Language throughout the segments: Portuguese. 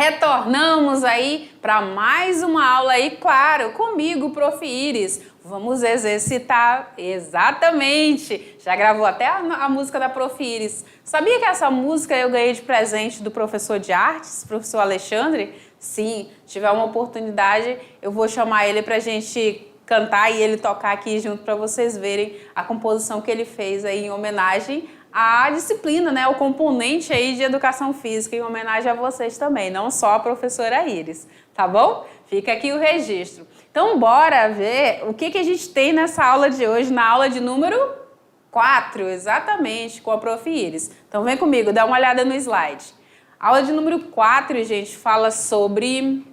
Retornamos aí para mais uma aula aí, claro, comigo, Prof. Iris. Vamos exercitar, exatamente. Já gravou até a música da Prof. Iris. Sabia que essa música eu ganhei de presente do professor de artes, professor Alexandre? Sim, se tiver uma oportunidade, eu vou chamar ele para a gente cantar e ele tocar aqui junto para vocês verem a composição que ele fez aí em homenagem à disciplina, né, o componente aí de educação física, em homenagem a vocês também, não só a professora Iris, tá bom? Fica aqui o registro. Então, bora ver o que a gente tem nessa aula de hoje, na aula de número 4, exatamente, com a Prof. Iris. Então, vem comigo, dá uma olhada no slide. A aula de número 4, gente, fala sobre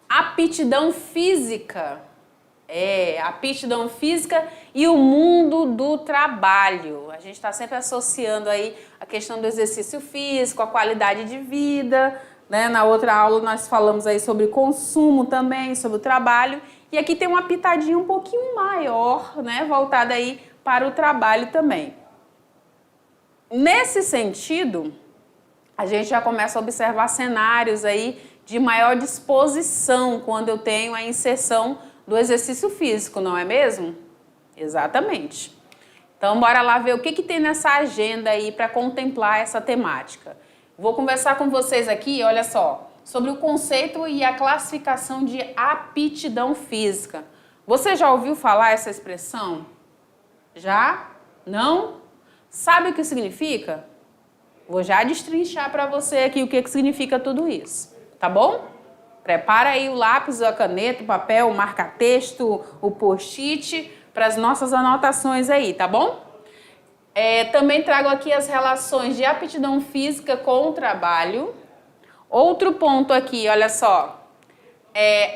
aptidão física. Aptidão física e o mundo do trabalho. A gente está sempre associando aí a questão do exercício físico, a qualidade de vida, né? Na outra aula nós falamos aí sobre consumo também, sobre o trabalho. E aqui tem uma pitadinha um pouquinho maior, né? Voltada aí para o trabalho também. Nesse sentido, a gente já começa a observar cenários aí de maior disposição quando eu tenho a inserção do exercício físico, não é mesmo? Exatamente. Então, bora lá ver o que tem nessa agenda aí para contemplar essa temática. Vou conversar com vocês aqui, olha só, sobre o conceito e a classificação de aptidão física. Você já ouviu falar essa expressão? Já? Não? Sabe o que significa? Vou já destrinchar para você aqui o que significa tudo isso, tá bom? Prepara aí o lápis, a caneta, o papel, o marca-texto, o post-it para as nossas anotações aí, tá bom? Também trago aqui as relações de aptidão física com o trabalho. Outro ponto aqui, olha só,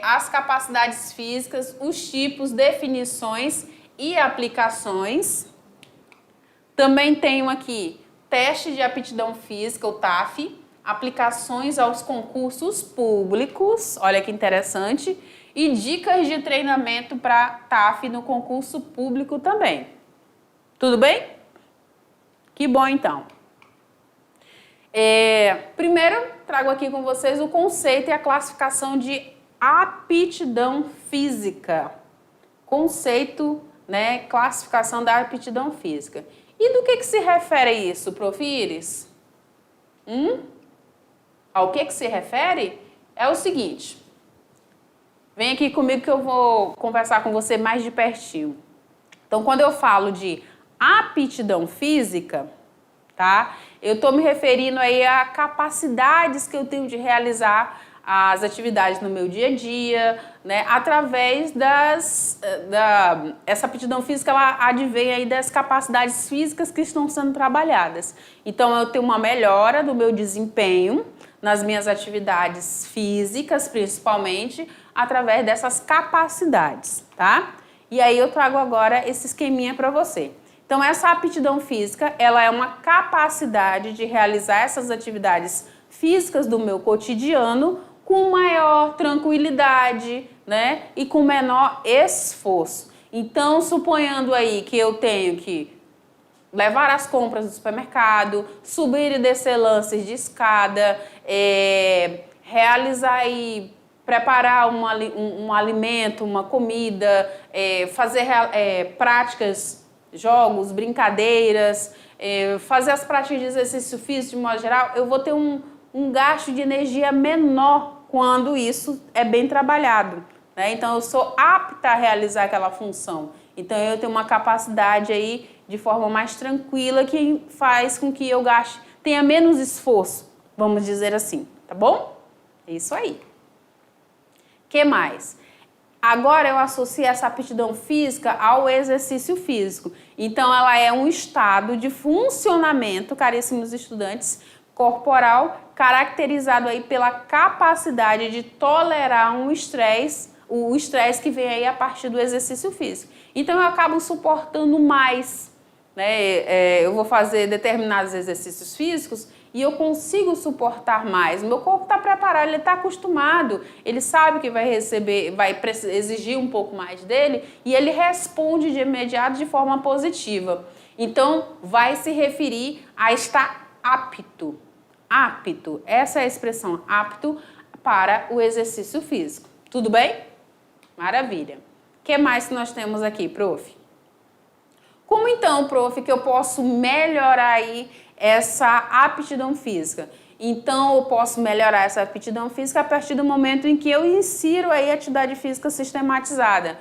as capacidades físicas, os tipos, definições e aplicações. Também tenho aqui teste de aptidão física, o TAF, aplicações aos concursos públicos, olha que interessante, e dicas de treinamento para TAF no concurso público também. Tudo bem? Que bom então. Primeiro, trago aqui com vocês o conceito e a classificação de aptidão física. Conceito, né, classificação da aptidão física. E do que se refere isso, Prof. Iris? Ao que se refere? É o seguinte, vem aqui comigo que eu vou conversar com você mais de pertinho. Então, quando eu falo de aptidão física, tá? Eu estou me referindo aí a capacidades que eu tenho de realizar as atividades no meu dia a dia, né? Através essa aptidão física, ela advém aí das capacidades físicas que estão sendo trabalhadas. Então, eu tenho uma melhora do meu desempenho nas minhas atividades físicas, principalmente, através dessas capacidades, tá? E aí eu trago agora esse esqueminha para você. Então, essa aptidão física, ela é uma capacidade de realizar essas atividades físicas do meu cotidiano com maior tranquilidade, né? E com menor esforço. Então, suponhando aí que eu tenho que levar as compras do supermercado, subir e descer lances de escada, realizar e preparar um alimento, uma comida, fazer práticas, jogos, brincadeiras, fazer as práticas de exercício físico de modo geral, eu vou ter um gasto de energia menor quando isso é bem trabalhado, né? Então, eu sou apta a realizar aquela função. Então, eu tenho uma capacidade aí de forma mais tranquila que faz com que eu tenha menos esforço, vamos dizer assim, tá bom? Isso aí. Que mais? Agora eu associo essa aptidão física ao exercício físico. Então, ela é um estado de funcionamento, caríssimos estudantes, corporal, caracterizado aí pela capacidade de tolerar o estresse que vem aí a partir do exercício físico. Então, eu acabo suportando mais, né? Eu vou fazer determinados exercícios físicos e eu consigo suportar mais. Meu corpo está preparado, ele está acostumado, ele sabe que vai exigir um pouco mais dele e ele responde de imediato de forma positiva. Então, vai se referir a estar apto apto. Essa é a expressão apto para o exercício físico. Tudo bem? Maravilha. O que mais que nós temos aqui, prof? Como então, prof, que eu posso melhorar aí essa aptidão física? Então, eu posso melhorar essa aptidão física a partir do momento em que eu insiro aí a atividade física sistematizada,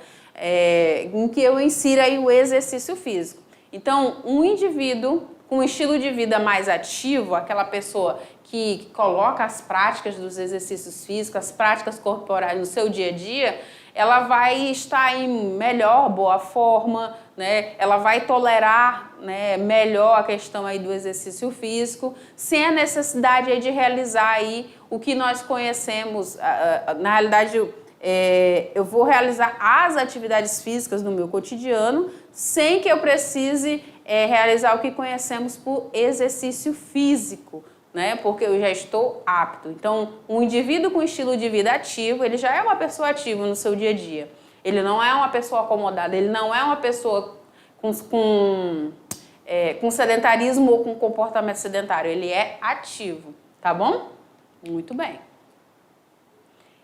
em que eu insiro aí o exercício físico. Então, um indivíduo com um estilo de vida mais ativo, aquela pessoa que coloca as práticas dos exercícios físicos, as práticas corporais no seu dia a dia, ela vai estar em melhor, boa forma, né? Ela vai tolerar, né, melhor a questão aí do exercício físico, sem a necessidade aí de realizar aí o que nós conhecemos. Na realidade, eu vou realizar as atividades físicas no meu cotidiano sem que eu precise realizar o que conhecemos por exercício físico, né? Porque eu já estou apto. Então, um indivíduo com estilo de vida ativo, ele já é uma pessoa ativa no seu dia a dia. Ele não é uma pessoa acomodada, ele não é uma pessoa com sedentarismo ou com comportamento sedentário. Ele é ativo, tá bom? Muito bem.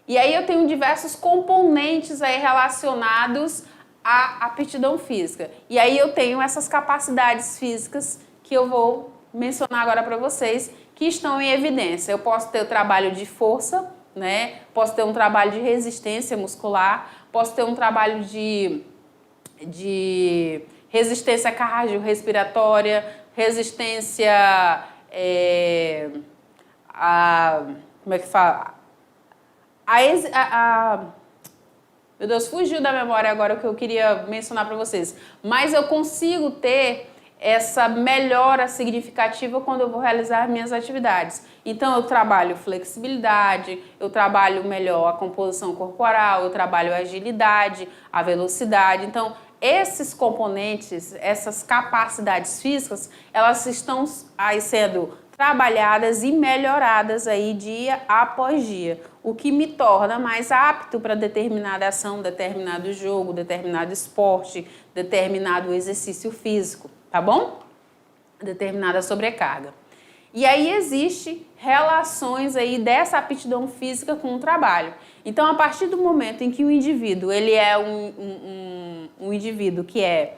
E aí eu tenho diversos componentes aí relacionados à aptidão física. E aí eu tenho essas capacidades físicas que eu vou mencionar agora para vocês, que estão em evidência. Eu posso ter o trabalho de força, né? Posso ter um trabalho de resistência muscular, posso ter um trabalho de resistência cardiorrespiratória, resistência como é que fala? Meu Deus, fugiu da memória agora o que eu queria mencionar para vocês. Mas eu consigo ter essa melhora significativa quando eu vou realizar minhas atividades. Então, eu trabalho flexibilidade, eu trabalho melhor a composição corporal, eu trabalho a agilidade, a velocidade. Então, esses componentes, essas capacidades físicas, elas estão aí sendo trabalhadas e melhoradas aí dia após dia, o que me torna mais apto para determinada ação, determinado jogo, determinado esporte, determinado exercício físico, tá bom? Determinada sobrecarga. E aí existe relações aí dessa aptidão física com o trabalho. Então, a partir do momento em que o indivíduo, ele é um indivíduo que é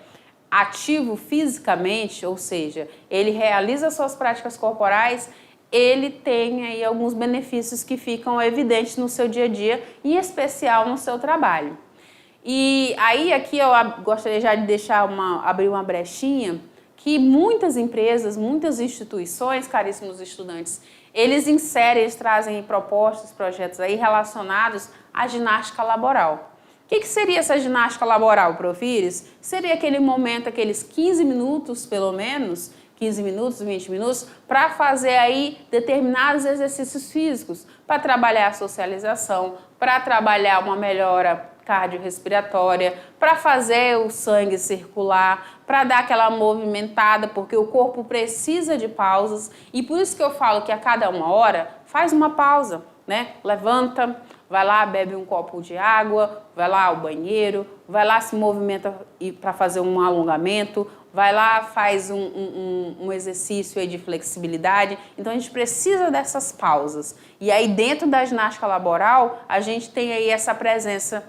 ativo fisicamente, ou seja, ele realiza suas práticas corporais, ele tem aí alguns benefícios que ficam evidentes no seu dia a dia, em especial no seu trabalho. E aí aqui eu gostaria já de abrir uma brechinha, que muitas empresas, muitas instituições, caríssimos estudantes, eles trazem propostas, projetos aí relacionados à ginástica laboral. O que seria essa ginástica laboral, Prof. Iris? Seria aquele momento, aqueles 15 minutos, pelo menos, 15 minutos, 20 minutos, para fazer aí determinados exercícios físicos, para trabalhar a socialização, para trabalhar uma melhora cardiorrespiratória, para fazer o sangue circular, para dar aquela movimentada, porque o corpo precisa de pausas, e por isso que eu falo que a cada 1 hora, faz uma pausa, né? Levanta, vai lá, bebe um copo de água, vai lá ao banheiro, vai lá, se movimenta para fazer um alongamento, vai lá, faz um exercício aí de flexibilidade. Então, a gente precisa dessas pausas. E aí, dentro da ginástica laboral, a gente tem aí essa presença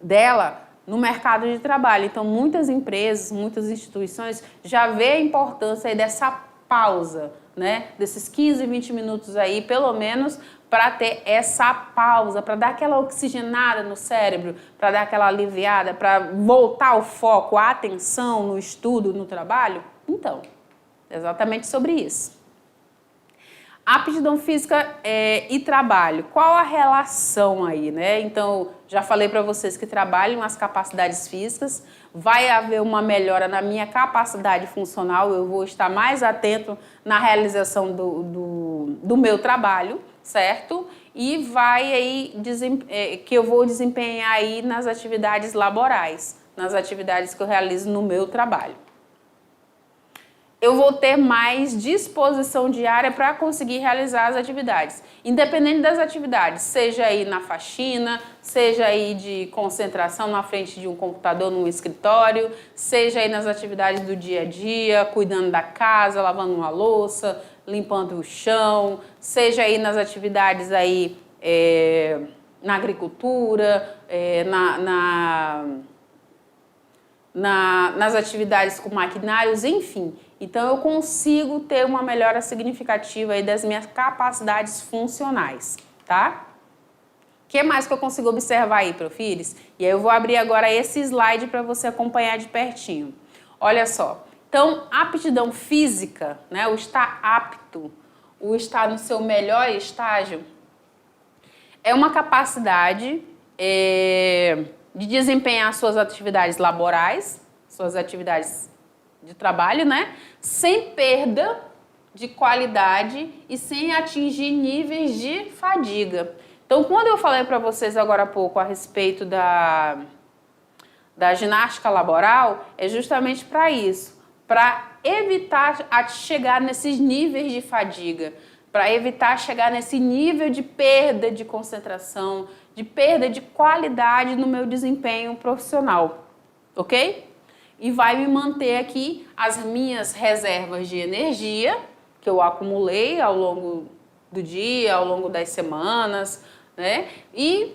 dela no mercado de trabalho. Então, muitas empresas, muitas instituições já vê a importância aí dessa pausa, né? Desses 15, 20 minutos aí, pelo menos, para ter essa pausa, para dar aquela oxigenada no cérebro, para dar aquela aliviada, para voltar o foco, a atenção no estudo, no trabalho. Então, exatamente sobre isso. Aptidão física e trabalho, qual a relação aí, né? Então, já falei para vocês que trabalham as capacidades físicas, vai haver uma melhora na minha capacidade funcional, eu vou estar mais atento na realização do meu trabalho, certo? E vai aí, que eu vou desempenhar aí nas atividades laborais, nas atividades que eu realizo no meu trabalho. Eu vou ter mais disposição diária para conseguir realizar as atividades. Independente das atividades, seja aí na faxina, seja aí de concentração na frente de um computador num escritório, seja aí nas atividades do dia a dia, cuidando da casa, lavando uma louça, limpando o chão, seja aí nas atividades aí, na agricultura, nas atividades com maquinários, enfim. Então, eu consigo ter uma melhora significativa aí das minhas capacidades funcionais, tá? O que mais que eu consigo observar aí, Profires? E aí eu vou abrir agora esse slide para você acompanhar de pertinho. Olha só. Então, aptidão física, né, o estar apto, o estar no seu melhor estágio, é uma capacidade de desempenhar suas atividades laborais, suas atividades de trabalho, né, sem perda de qualidade e sem atingir níveis de fadiga. Então, quando eu falei para vocês agora há pouco a respeito da ginástica laboral, é justamente para isso, para evitar chegar nesses níveis de fadiga, para evitar chegar nesse nível de perda de concentração, de perda de qualidade no meu desempenho profissional, ok? E vai me manter aqui as minhas reservas de energia, que eu acumulei ao longo do dia, ao longo das semanas, né? E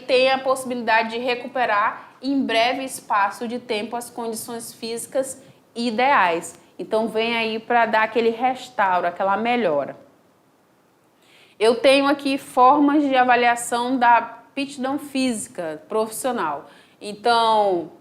tem a possibilidade de recuperar em breve espaço de tempo as condições físicas ideais. Então, vem aí para dar aquele restauro, aquela melhora. Eu tenho aqui formas de avaliação da aptidão física profissional. Então,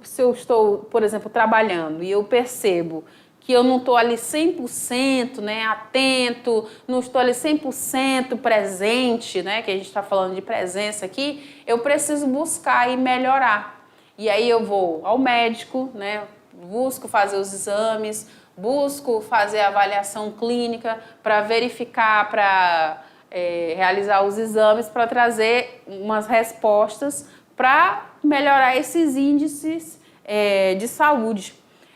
se eu estou, por exemplo, trabalhando e eu percebo que eu não estou ali 100%, né, atento, não estou ali 100% presente, né, que a gente está falando de presença aqui, eu preciso buscar e melhorar. E aí eu vou ao médico, né, busco fazer os exames, busco fazer a avaliação clínica para verificar, para realizar os exames, para trazer umas respostas para melhorar esses índices de saúde.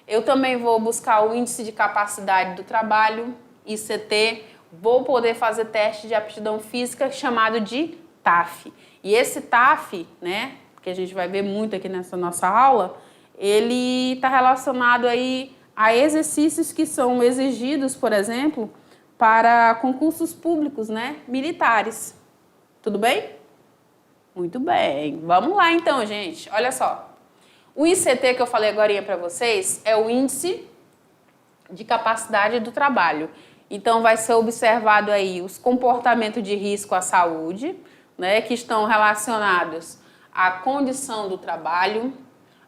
Eu também vou buscar o índice de capacidade do trabalho, ICT, vou poder fazer teste de aptidão física chamado de TAF. E esse TAF, né, que a gente vai ver muito aqui nessa nossa aula, ele está relacionado aí a exercícios que são exigidos, por exemplo, para concursos públicos, né, militares. Tudo bem? Muito bem. Vamos lá então, gente. Olha só. O ICT que eu falei agora para vocês é o índice de capacidade do trabalho. Então, vai ser observado aí os comportamentos de risco à saúde, né, que estão relacionados à condição do trabalho,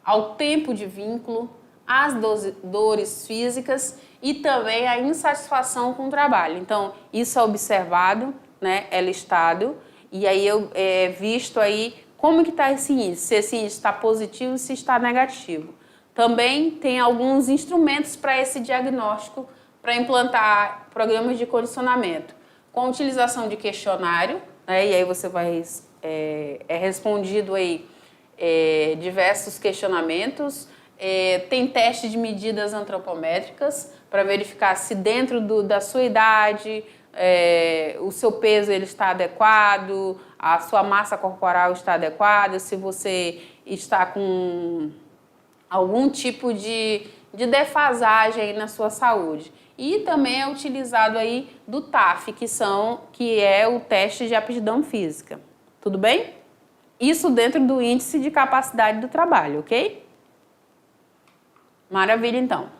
ao tempo de vínculo, às dores físicas e também à insatisfação com o trabalho. Então, isso é observado, né, é listado, e aí é visto aí como que está esse índice, se esse índice está positivo e se está negativo. Também tem alguns instrumentos para esse diagnóstico, para implantar programas de condicionamento, com a utilização de questionário, né, e aí você vai respondido aí diversos questionamentos, tem teste de medidas antropométricas para verificar se dentro da sua idade, o seu peso ele está adequado, a sua massa corporal está adequada, se você está com algum tipo de defasagem aí na sua saúde. E também é utilizado aí do TAF, que é o teste de aptidão física. Tudo bem? Isso dentro do índice de capacidade do trabalho, ok? Maravilha, então.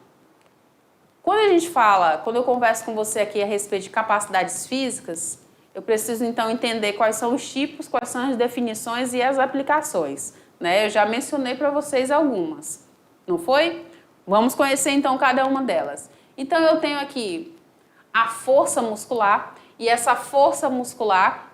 Quando eu converso com você aqui a respeito de capacidades físicas, eu preciso então entender quais são os tipos, quais são as definições e as aplicações, né? Eu já mencionei para vocês algumas, não foi? Vamos conhecer então cada uma delas. Então eu tenho aqui a força muscular, e essa força muscular,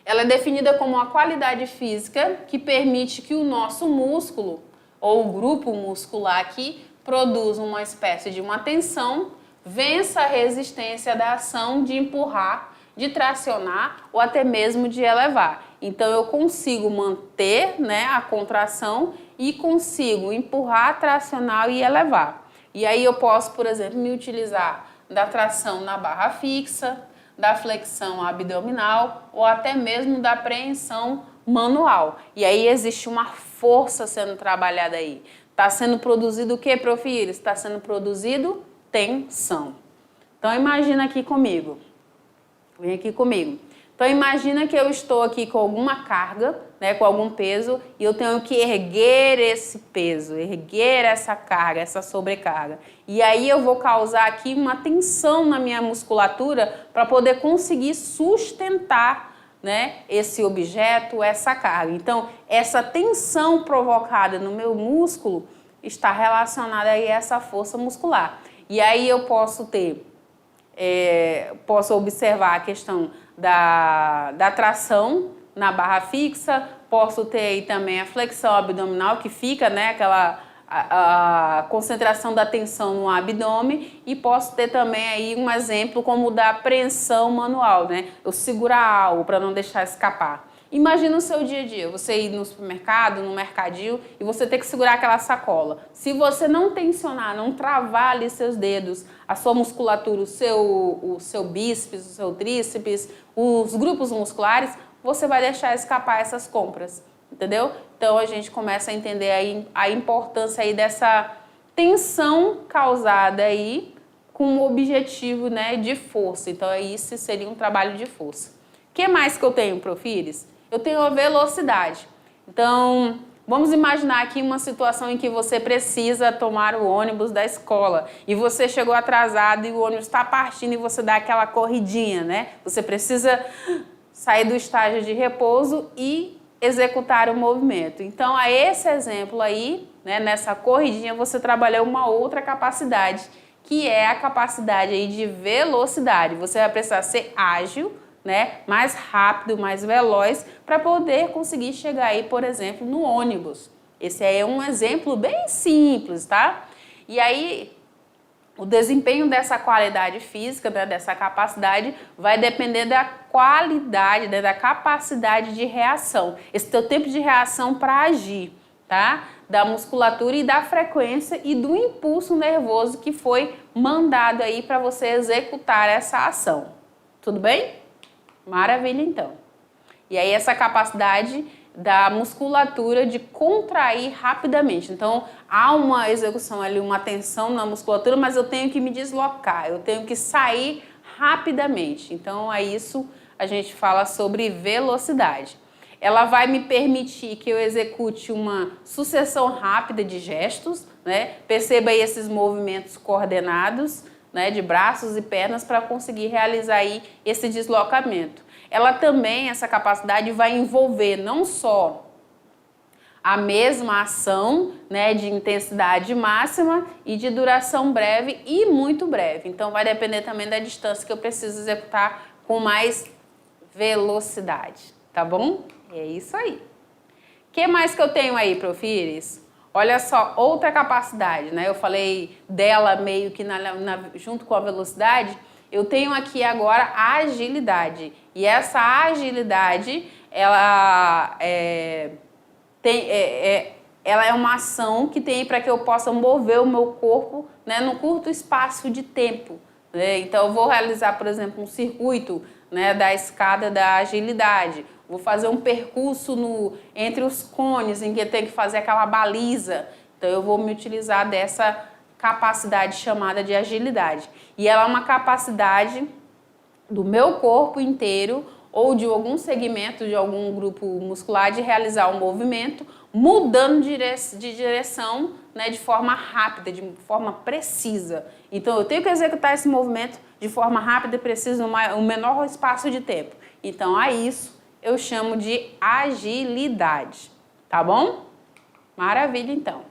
ela é definida como uma qualidade física que permite que o nosso músculo, ou o grupo muscular aqui, produza uma espécie de uma tensão, vença a resistência da ação de empurrar, de tracionar ou até mesmo de elevar. Então, eu consigo manter, né, a contração e consigo empurrar, tracionar e elevar. E aí eu posso, por exemplo, me utilizar da tração na barra fixa, da flexão abdominal ou até mesmo da preensão manual. E aí existe uma força sendo trabalhada aí. Está sendo produzido o que, Profires? Está sendo produzido tensão. Então, imagina aqui comigo. Vem aqui comigo. Então, imagina que eu estou aqui com alguma carga, né, com algum peso, e eu tenho que erguer esse peso, erguer essa carga, essa sobrecarga. E aí eu vou causar aqui uma tensão na minha musculatura para poder conseguir sustentar, né, esse objeto, essa carga. Então, essa tensão provocada no meu músculo está relacionada aí a essa força muscular. E aí eu posso ter, posso observar a questão da tração na barra fixa, posso ter aí também a flexão abdominal, que fica, né, aquela a concentração da tensão no abdômen, e posso ter também aí um exemplo como da apreensão manual, né? Eu segurar algo para não deixar escapar. Imagina o seu dia a dia, você ir no supermercado, no mercadinho, e você ter que segurar aquela sacola. Se você não tensionar, não travar ali seus dedos, a sua musculatura, o seu bíceps, o seu tríceps, os grupos musculares, você vai deixar escapar essas compras, entendeu? Então a gente começa a entender aí a importância aí dessa tensão causada aí com o objetivo, né, de força. Então isso seria um trabalho de força. O que mais que eu tenho, Profires? Eu tenho a velocidade. Então, vamos imaginar aqui uma situação em que você precisa tomar o ônibus da escola e você chegou atrasado e o ônibus está partindo e você dá aquela corridinha, né? Você precisa sair do estágio de repouso e executar o movimento. Então, a esse exemplo aí, né, nessa corridinha, você trabalhou uma outra capacidade, que é a capacidade aí de velocidade. Você vai precisar ser ágil, né, mais rápido, mais veloz, para poder conseguir chegar aí, por exemplo, no ônibus. Esse aí é um exemplo bem simples, tá? E aí, o desempenho dessa qualidade física, né, dessa capacidade, vai depender da qualidade, né, da capacidade de reação. Esse teu tempo de reação para agir, tá? Da musculatura e da frequência e do impulso nervoso que foi mandado aí para você executar essa ação. Tudo bem? Maravilha, então. E aí essa capacidade da musculatura de contrair rapidamente. Então, há uma execução ali, uma tensão na musculatura, mas eu tenho que me deslocar, eu tenho que sair rapidamente. Então, é isso, a gente fala sobre velocidade. Ela vai me permitir que eu execute uma sucessão rápida de gestos, né? Perceba aí esses movimentos coordenados, né, de braços e pernas para conseguir realizar aí esse deslocamento. Ela também, essa capacidade, vai envolver não só a mesma ação, né, de intensidade máxima e de duração breve e muito breve. Então, vai depender também da distância que eu preciso executar com mais velocidade, tá bom? É isso aí. O que mais que eu tenho aí, Profires? Olha só, outra capacidade, né? Eu falei dela meio que junto com a velocidade. Eu tenho aqui agora a agilidade. E essa agilidade, ela ela é uma ação que tem para que eu possa mover o meu corpo, né, num curto espaço de tempo, né? Então, eu vou realizar, por exemplo, um circuito, né, da escada da agilidade. Vou fazer um percurso entre os cones, em que eu tenho que fazer aquela baliza. Então, eu vou me utilizar dessa capacidade chamada de agilidade. E ela é uma capacidade do meu corpo inteiro ou de algum segmento de algum grupo muscular de realizar um movimento mudando de direção, né, de forma rápida, de forma precisa. Então, eu tenho que executar esse movimento de forma rápida e precisa no menor espaço de tempo. Então, a isso eu chamo de agilidade, tá bom? Maravilha, então.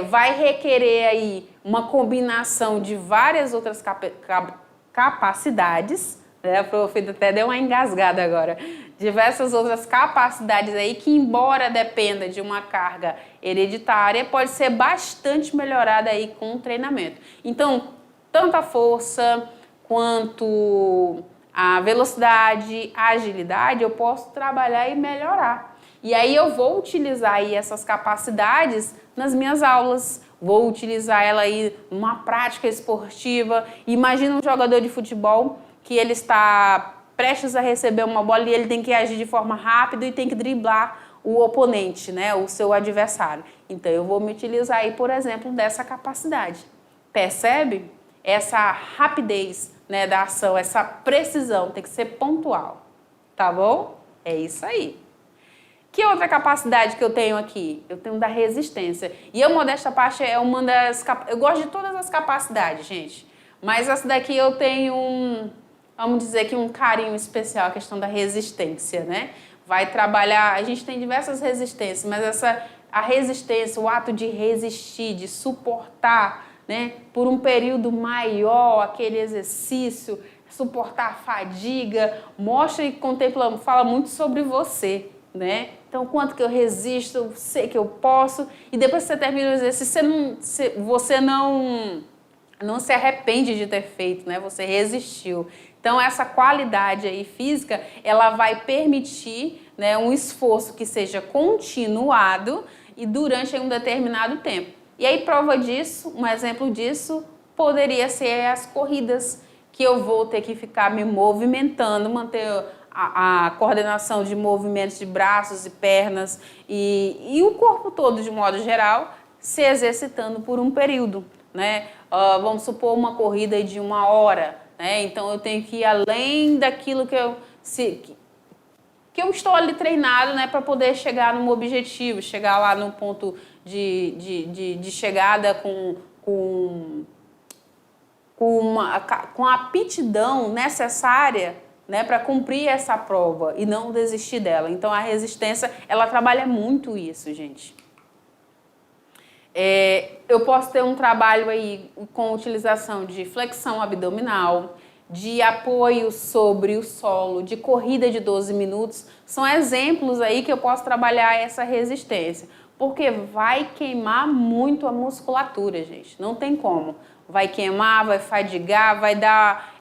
Vai requerer aí uma combinação de várias outras capacidades, né? A prof até deu uma engasgada agora. Diversas outras capacidades aí que, embora dependa de uma carga hereditária, pode ser bastante melhorada aí com o treinamento. Então, tanto a força quanto a velocidade, a agilidade, eu posso trabalhar e melhorar. E aí eu vou utilizar aí essas capacidades nas minhas aulas, vou utilizar ela aí numa prática esportiva. Imagina um jogador de futebol que ele está prestes a receber uma bola e ele tem que agir de forma rápida e tem que driblar o oponente, né, o seu adversário. Então eu vou me utilizar aí, por exemplo, dessa capacidade. Percebe? Essa rapidez, né, da ação, essa precisão tem que ser pontual, tá bom? É isso aí. Que outra capacidade que eu tenho aqui? Eu tenho da resistência. E eu, modéstia à parte, é uma das... Eu gosto de todas as capacidades, gente. Mas essa daqui eu tenho vamos dizer que um carinho especial, a questão da resistência, né? Vai trabalhar... A gente tem diversas resistências, mas a resistência, o ato de resistir, de suportar, né, por um período maior aquele exercício, suportar a fadiga, mostra e contempla, fala muito sobre você, né? Então, quanto que eu resisto, eu sei que eu posso, e depois que você termina o exercício, você não se arrepende de ter feito, né? Você resistiu. Então, essa qualidade aí física, ela vai permitir, né, um esforço que seja continuado e durante um determinado tempo. E aí, prova disso, um exemplo disso, poderia ser as corridas, que eu vou ter que ficar me movimentando, manter a coordenação de movimentos de braços e pernas e o corpo todo, de modo geral, se exercitando por um período, né? Vamos supor uma corrida de 1 hora, né? Então, eu tenho que ir além daquilo que eu estou ali treinado, né, para poder chegar no meu objetivo, chegar lá no ponto de chegada com a aptidão necessária, né, para cumprir essa prova e não desistir dela. Então, a resistência, ela trabalha muito isso, gente. Eu posso ter um trabalho aí com utilização de flexão abdominal, de apoio sobre o solo, de corrida de 12 minutos. São exemplos aí que eu posso trabalhar essa resistência, porque vai queimar muito a musculatura, gente. Não tem como. Vai queimar, vai fadigar, vai dar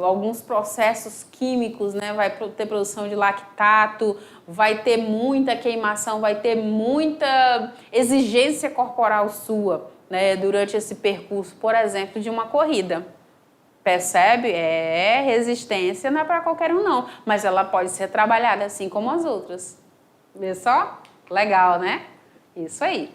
alguns processos químicos, né? Vai ter produção de lactato, vai ter muita queimação, vai ter muita exigência corporal sua, né? Durante esse percurso, por exemplo, de uma corrida. Percebe? Resistência não é para qualquer um, não. Mas ela pode ser trabalhada assim como as outras. Vê só? Legal, né? Isso aí.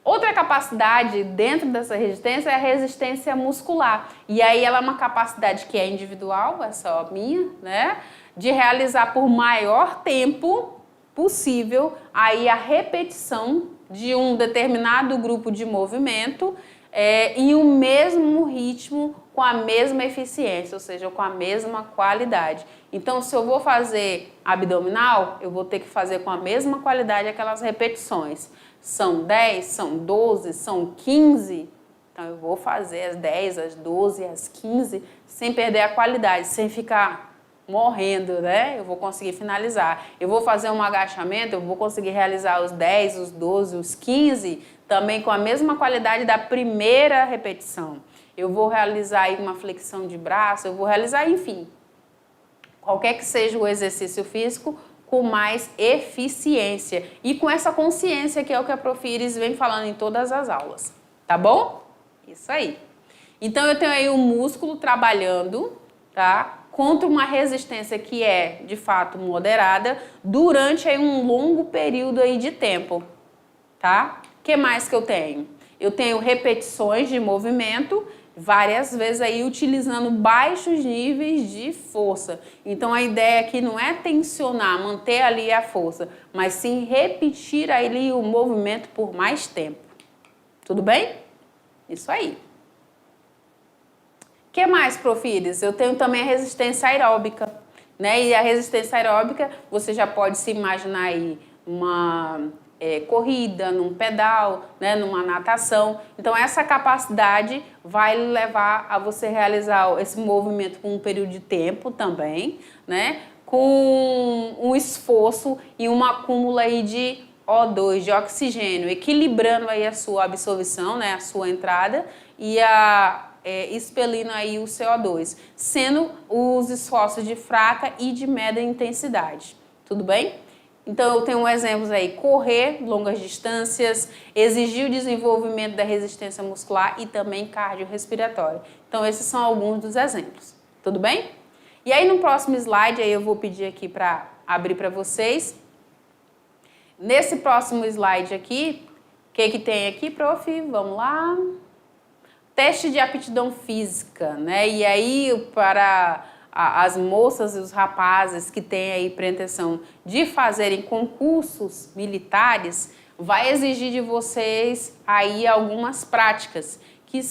Outra capacidade dentro dessa resistência é a resistência muscular. E aí ela é uma capacidade que é individual, é só minha, né? De realizar por maior tempo possível aí a repetição de um determinado grupo de movimento em um mesmo ritmo, com a mesma eficiência, ou seja, com a mesma qualidade. Então, se eu vou fazer abdominal, eu vou ter que fazer com a mesma qualidade aquelas repetições. São 10, são 12, são 15. Então, eu vou fazer as 10, as 12, as 15, sem perder a qualidade, sem ficar morrendo, né? Eu vou conseguir finalizar. Eu vou fazer um agachamento, eu vou conseguir realizar os 10, os 12, os 15, também com a mesma qualidade da primeira repetição. Eu vou realizar aí uma flexão de braço, eu vou realizar, enfim, qualquer que seja o exercício físico, com mais eficiência e com essa consciência que é o que a Prof. Iris vem falando em todas as aulas, tá bom? Isso aí. Então, eu tenho aí um músculo trabalhando, tá? Contra uma resistência que é, de fato, moderada, durante aí um longo período aí de tempo, tá? O que mais que eu tenho? Eu tenho repetições de movimento, várias vezes aí utilizando baixos níveis de força. Então, a ideia aqui não é tensionar, manter ali a força, mas sim repetir ali o movimento por mais tempo. Tudo bem? Isso aí. O que mais, Prof. Iris? Eu tenho também a resistência aeróbica, né? E a resistência aeróbica, você já pode se imaginar aí uma corrida, num pedal, né, numa natação. Então, essa capacidade vai levar a você realizar esse movimento com um período de tempo também, né, com um esforço e um acúmulo aí de O2, de oxigênio, equilibrando aí a sua absorção, né, a sua entrada e expelindo aí o CO2, sendo os esforços de fraca e de média intensidade. Tudo bem? Então, eu tenho exemplos aí, correr longas distâncias, exigir o desenvolvimento da resistência muscular e também cardiorrespiratória. Então, esses são alguns dos exemplos. Tudo bem? E aí, no próximo slide, aí eu vou pedir aqui para abrir para vocês. Nesse próximo slide aqui, o que tem aqui, prof? Vamos lá. teste de aptidão física, né? E aí, para as moças e os rapazes que têm aí pretensão de fazerem concursos militares, vai exigir de vocês aí algumas práticas, que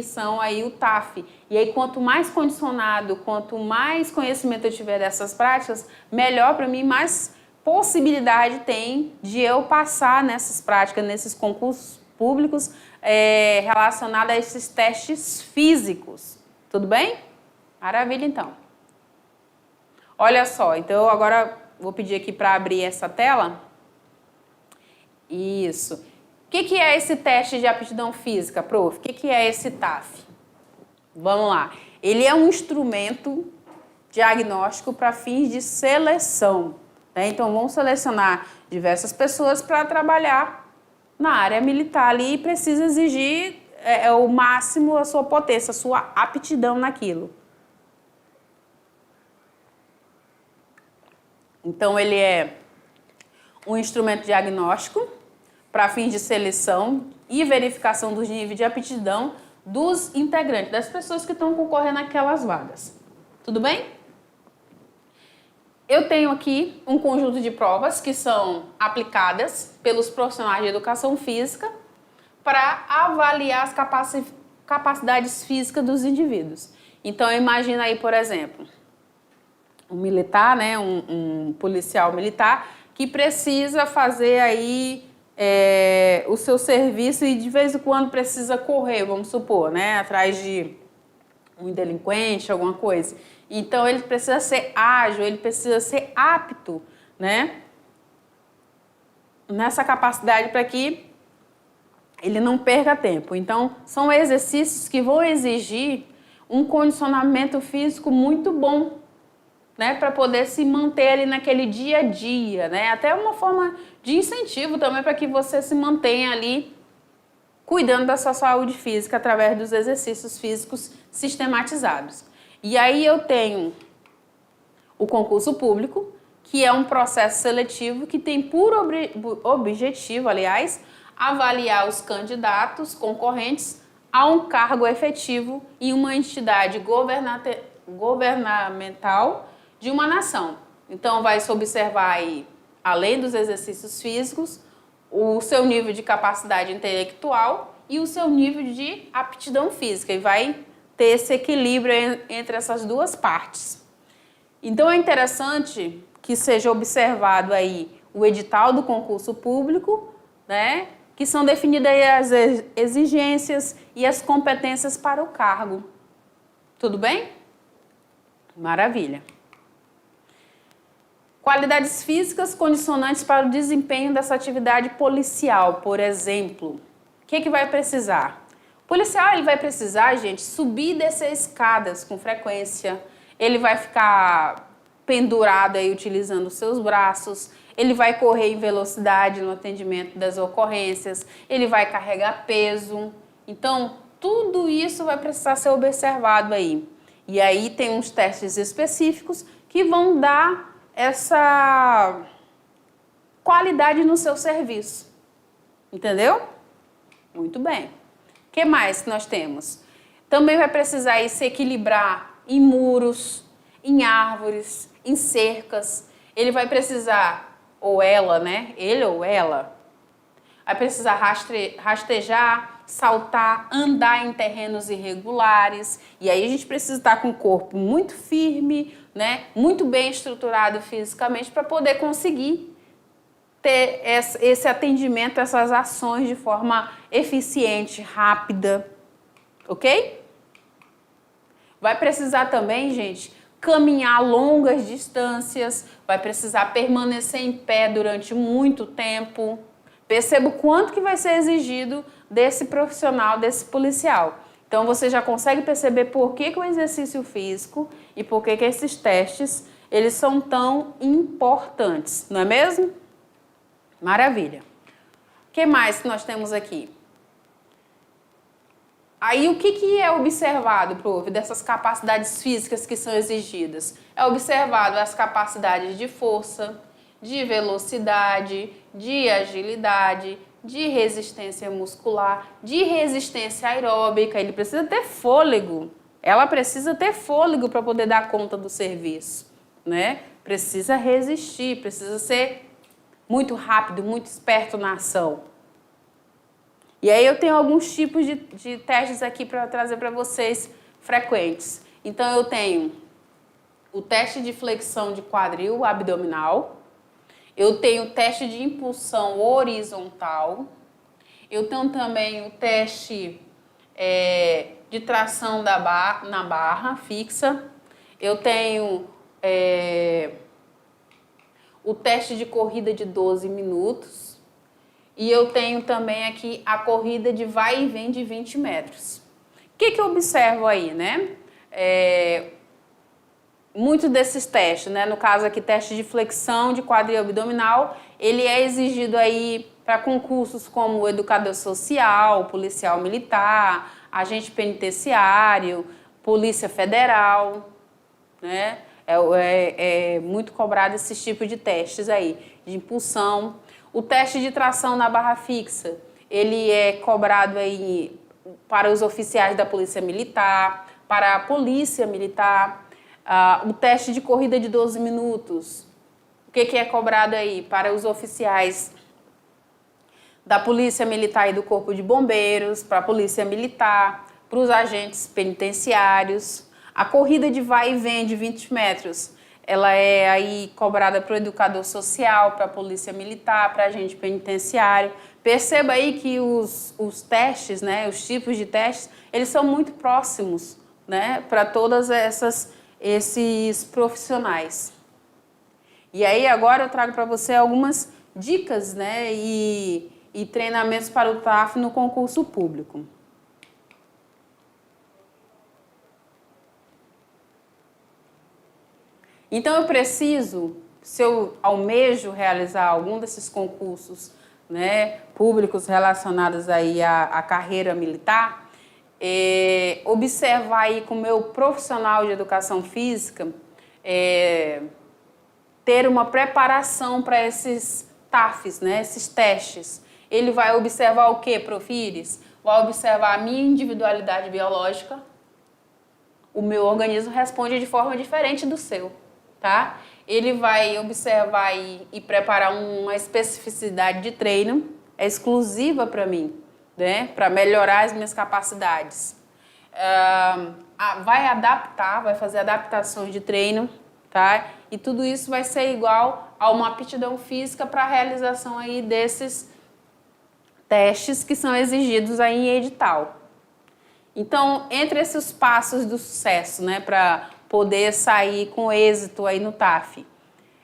são aí o TAF. E aí, quanto mais condicionado, quanto mais conhecimento eu tiver dessas práticas, melhor para mim, mais possibilidade tem de eu passar nessas práticas, nesses concursos públicos relacionados a esses testes físicos. Tudo bem? Maravilha, então. Olha só, então eu agora vou pedir aqui para abrir essa tela. Isso. O que é esse teste de aptidão física, prof? O que é esse TAF? Vamos lá. Ele é um instrumento diagnóstico para fins de seleção. Né? Então, vamos selecionar diversas pessoas para trabalhar na área militar ali e precisa exigir o máximo a sua potência, a sua aptidão naquilo. Então, ele é um instrumento diagnóstico para fins de seleção e verificação dos níveis de aptidão dos integrantes, das pessoas que estão concorrendo àquelas vagas. Tudo bem? Eu tenho aqui um conjunto de provas que são aplicadas pelos profissionais de educação física para avaliar as capacidades físicas dos indivíduos. Então, imagina aí, por exemplo, um militar, né, um policial militar que precisa fazer aí o seu serviço e de vez em quando precisa correr, vamos supor, né, atrás de um delinquente, alguma coisa. Então, ele precisa ser ágil, ele precisa ser apto, né, nessa capacidade para que ele não perca tempo. Então, são exercícios que vão exigir um condicionamento físico muito bom, né, para poder se manter ali naquele dia a dia, né, até uma forma de incentivo também para que você se mantenha ali cuidando da sua saúde física através dos exercícios físicos sistematizados. E aí eu tenho o concurso público, que é um processo seletivo que tem por objetivo, aliás, avaliar os candidatos concorrentes a um cargo efetivo em uma entidade governamental de uma nação. Então, vai se observar aí, além dos exercícios físicos, o seu nível de capacidade intelectual e o seu nível de aptidão física. E vai ter esse equilíbrio entre essas duas partes. Então, é interessante que seja observado aí o edital do concurso público, né, que são definidas aí as exigências e as competências para o cargo. Tudo bem? Maravilha. Qualidades físicas condicionantes para o desempenho dessa atividade policial, por exemplo. O que vai precisar? O policial ele vai precisar, gente, subir e descer escadas com frequência. Ele vai ficar pendurado aí utilizando os seus braços. Ele vai correr em velocidade no atendimento das ocorrências. Ele vai carregar peso. Então, tudo isso vai precisar ser observado aí. E aí tem uns testes específicos que vão dar essa qualidade no seu serviço. Entendeu? Muito bem. O que mais que nós temos? Também vai precisar aí se equilibrar em muros, em árvores, em cercas. Ele vai precisar, ou ela, né? Ele ou ela, vai precisar rastejar, saltar, andar em terrenos irregulares. E aí a gente precisa estar com o corpo muito firme, né? Muito bem estruturado fisicamente para poder conseguir ter esse atendimento, essas ações de forma eficiente, rápida, ok? Vai precisar também, gente, caminhar longas distâncias, vai precisar permanecer em pé durante muito tempo. Perceba o quanto que vai ser exigido desse profissional, desse policial. Então, você já consegue perceber por que o exercício físico e por que esses testes, eles são tão importantes, não é mesmo? Maravilha. O que mais que nós temos aqui? Aí, o que é observado, prof, dessas capacidades físicas que são exigidas? É observado as capacidades de força, de velocidade, de agilidade, de resistência muscular, de resistência aeróbica. Ele precisa ter fôlego. Ela precisa ter fôlego para poder dar conta do serviço, né? Precisa resistir, precisa ser muito rápido, muito esperto na ação. E aí eu tenho alguns tipos de testes aqui para trazer para vocês frequentes. Então eu tenho o teste de flexão de quadril abdominal, eu tenho o teste de impulsão horizontal, eu tenho também o teste de tração na barra fixa, eu tenho o teste de corrida de 12 minutos e eu tenho também aqui a corrida de vai e vem de 20 metros. O que eu observo aí, né? Muitos desses testes, né? No caso aqui, teste de flexão de quadril abdominal, ele é exigido aí para concursos como educador social, policial militar, agente penitenciário, polícia federal, né? É muito cobrado esses tipos de testes aí, de impulsão. O teste de tração na barra fixa, ele é cobrado aí para os oficiais da polícia militar, para a polícia militar. O teste de corrida de 12 minutos, o que é cobrado aí? Para os oficiais da Polícia Militar e do Corpo de Bombeiros, para a Polícia Militar, para os agentes penitenciários. A corrida de vai e vem de 20 metros, ela é aí cobrada para o educador social, para a Polícia Militar, para agente penitenciário. Perceba aí que os testes, né, os tipos de testes, eles são muito próximos, né, para todas esses profissionais. E aí agora eu trago para você algumas dicas, né, e treinamentos para o TAF no concurso público. Então eu preciso, se eu almejo realizar algum desses concursos, né, públicos relacionados aí à carreira militar, observar aí com o meu profissional de educação física, ter uma preparação para esses TAFs, né, esses testes. Ele vai observar o que, Profires? Vai observar a minha individualidade biológica. O meu organismo responde de forma diferente do seu, tá? Ele vai observar e preparar uma especificidade de treino exclusiva para mim, né? Para melhorar as minhas capacidades. Vai adaptar, vai fazer adaptações de treino, tá? E tudo isso vai ser igual a uma aptidão física para a realização aí desses testes que são exigidos aí em edital. Então, entre esses passos do sucesso, né, para poder sair com êxito aí no TAF,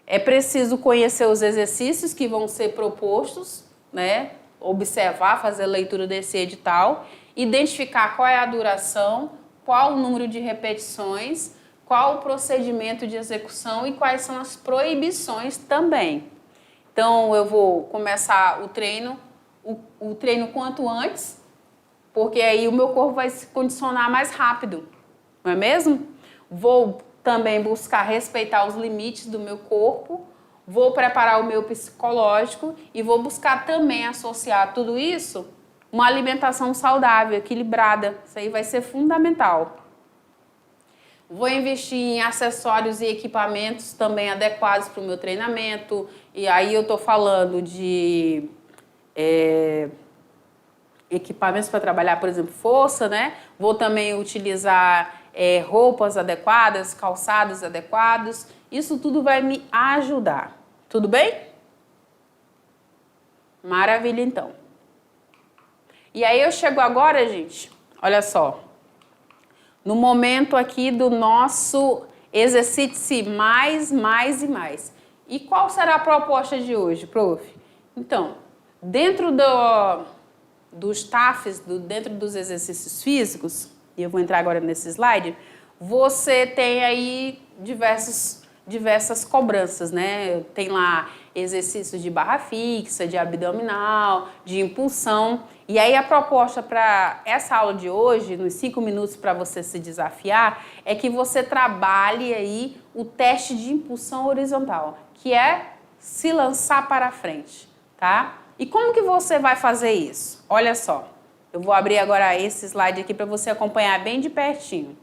é preciso conhecer os exercícios que vão ser propostos, né, observar, fazer a leitura desse edital, identificar qual é a duração, qual o número de repetições, qual o procedimento de execução e quais são as proibições também. Então, eu vou começar o treino quanto antes, porque aí o meu corpo vai se condicionar mais rápido, não é mesmo? Vou também buscar respeitar os limites do meu corpo, vou preparar o meu psicológico e vou buscar também associar tudo isso uma alimentação saudável, equilibrada. Isso aí vai ser fundamental. Vou investir em acessórios e equipamentos também adequados para o meu treinamento. E aí eu estou falando de equipamentos para trabalhar, por exemplo, força, né? Vou também utilizar roupas adequadas, calçados adequados. Isso tudo vai me ajudar. Tudo bem? Maravilha, então. E aí eu chego agora, gente, olha só, no momento aqui do nosso exercite-se mais, mais e mais. E qual será a proposta de hoje, prof? Então, dentro dos TAFs, dentro dos exercícios físicos, e eu vou entrar agora nesse slide, você tem aí diversas cobranças, né? Tem lá exercícios de barra fixa, de abdominal, de impulsão. E aí a proposta para essa aula de hoje, nos 5 minutos para você se desafiar, é que você trabalhe aí o teste de impulsão horizontal, que é se lançar para frente, tá? E como que você vai fazer isso? Olha só, eu vou abrir agora esse slide aqui para você acompanhar bem de pertinho.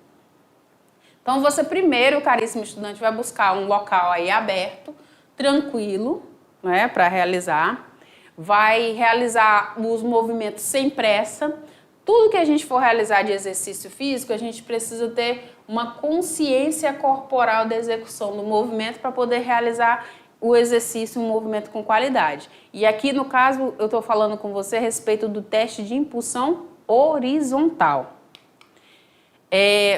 Então, você primeiro, caríssimo estudante, vai buscar um local aí aberto, tranquilo, né, para realizar. Vai realizar os movimentos sem pressa. Tudo que a gente for realizar de exercício físico, a gente precisa ter uma consciência corporal da execução do movimento para poder realizar o exercício, um movimento com qualidade. E aqui, no caso, eu estou falando com você a respeito do teste de impulsão horizontal.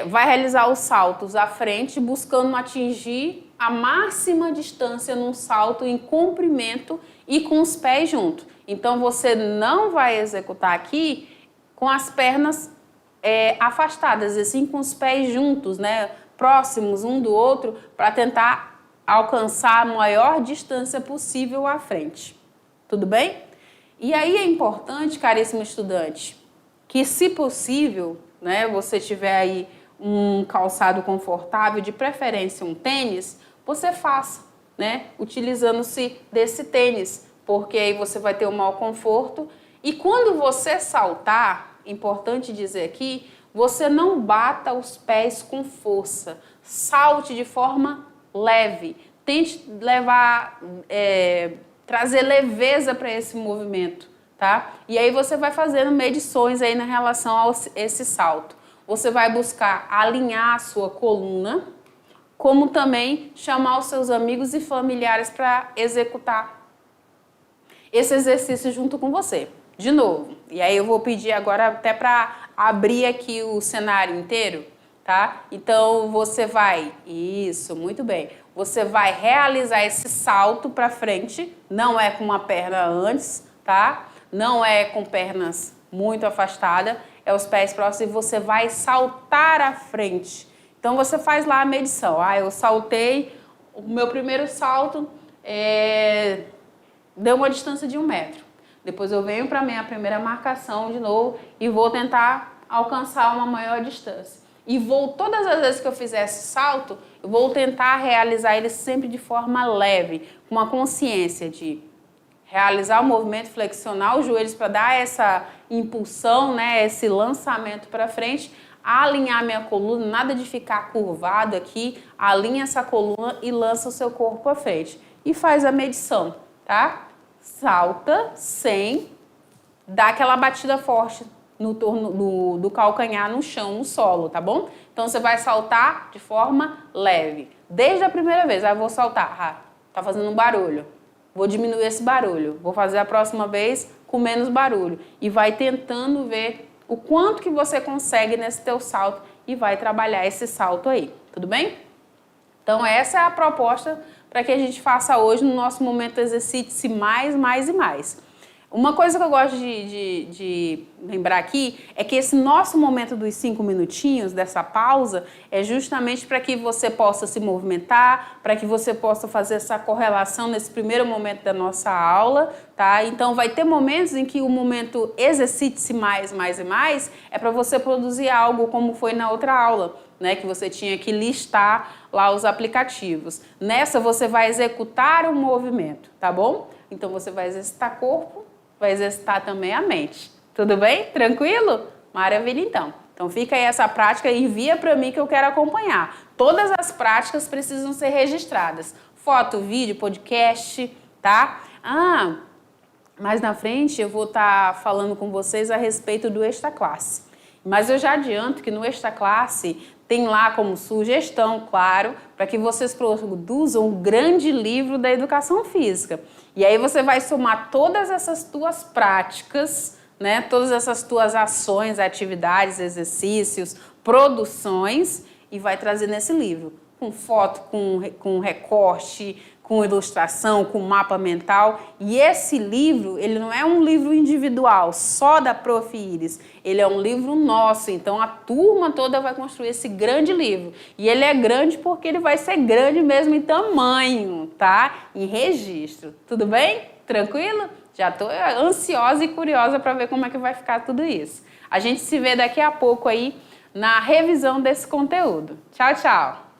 Vai realizar os saltos à frente, buscando atingir a máxima distância num salto em comprimento e com os pés juntos. Então, você não vai executar aqui com as pernas afastadas, assim com os pés juntos, né, próximos um do outro, para tentar alcançar a maior distância possível à frente. Tudo bem? E aí é importante, caríssimo estudante, que se possível, né, você tiver aí um calçado confortável, de preferência um tênis, você faça, né, utilizando-se desse tênis, porque aí você vai ter um maior conforto. E quando você saltar, importante dizer aqui, você não bata os pés com força, salte de forma leve, tente trazer leveza para esse movimento, tá? E aí você vai fazendo medições aí na relação a esse salto. Você vai buscar alinhar a sua coluna, como também chamar os seus amigos e familiares para executar esse exercício junto com você. De novo, e aí eu vou pedir agora até para abrir aqui o cenário inteiro, tá? Então você vai, isso, muito bem. Você vai realizar esse salto para frente, não é com uma perna antes, tá? Não é com pernas muito afastadas, é os pés próximos e você vai saltar à frente. Então você faz lá a medição. Eu saltei, o meu primeiro salto deu uma distância de 1 metro. Depois eu venho para a minha primeira marcação de novo e vou tentar alcançar uma maior distância. E todas as vezes que eu fizer esse salto, eu vou tentar realizar ele sempre de forma leve, com uma consciência de realizar o movimento, flexionar os joelhos para dar essa impulsão, né, esse lançamento para frente, alinhar minha coluna, nada de ficar curvado aqui, alinha essa coluna e lança o seu corpo à frente. E faz a medição, tá? Salta sem dar aquela batida forte no torno do calcanhar no chão, no solo, tá bom? Então você vai saltar de forma leve. Desde a primeira vez, eu vou saltar, tá fazendo um barulho. Vou diminuir esse barulho. Vou fazer a próxima vez com menos barulho. E vai tentando ver o quanto que você consegue nesse teu salto e vai trabalhar esse salto aí, tudo bem? Então essa é a proposta para que a gente faça hoje no nosso momento exercite-se mais, mais e mais. Uma coisa que eu gosto de lembrar aqui é que esse nosso momento dos 5 minutinhos, dessa pausa, é justamente para que você possa se movimentar, para que você possa fazer essa correlação nesse primeiro momento da nossa aula, tá? Então vai ter momentos em que o momento exercite-se mais, mais e mais, é para você produzir algo como foi na outra aula, né? Que você tinha que listar lá os aplicativos. Nessa você vai executar o movimento, tá bom? Então você vai exercitar corpo, vai exercitar também a mente. Tudo bem? Tranquilo? Maravilha, então. Então fica aí essa prática e envia para mim que eu quero acompanhar. Todas as práticas precisam ser registradas. Foto, vídeo, podcast, tá? Mais na frente eu vou estar falando com vocês a respeito do Extra Classe. Mas eu já adianto que no Extra Classe tem lá como sugestão, claro, para que vocês produzam um grande livro da educação física. E aí você vai somar todas essas tuas práticas, né, todas essas tuas ações, atividades, exercícios, produções e vai trazer nesse livro, com foto, com recorte, com ilustração, com mapa mental. E esse livro, ele não é um livro individual, só da Prof. Iris. Ele é um livro nosso, então a turma toda vai construir esse grande livro. E ele é grande porque ele vai ser grande mesmo em tamanho, tá? Em registro. Tudo bem? Tranquilo? Já estou ansiosa e curiosa para ver como é que vai ficar tudo isso. A gente se vê daqui a pouco aí na revisão desse conteúdo. Tchau, tchau!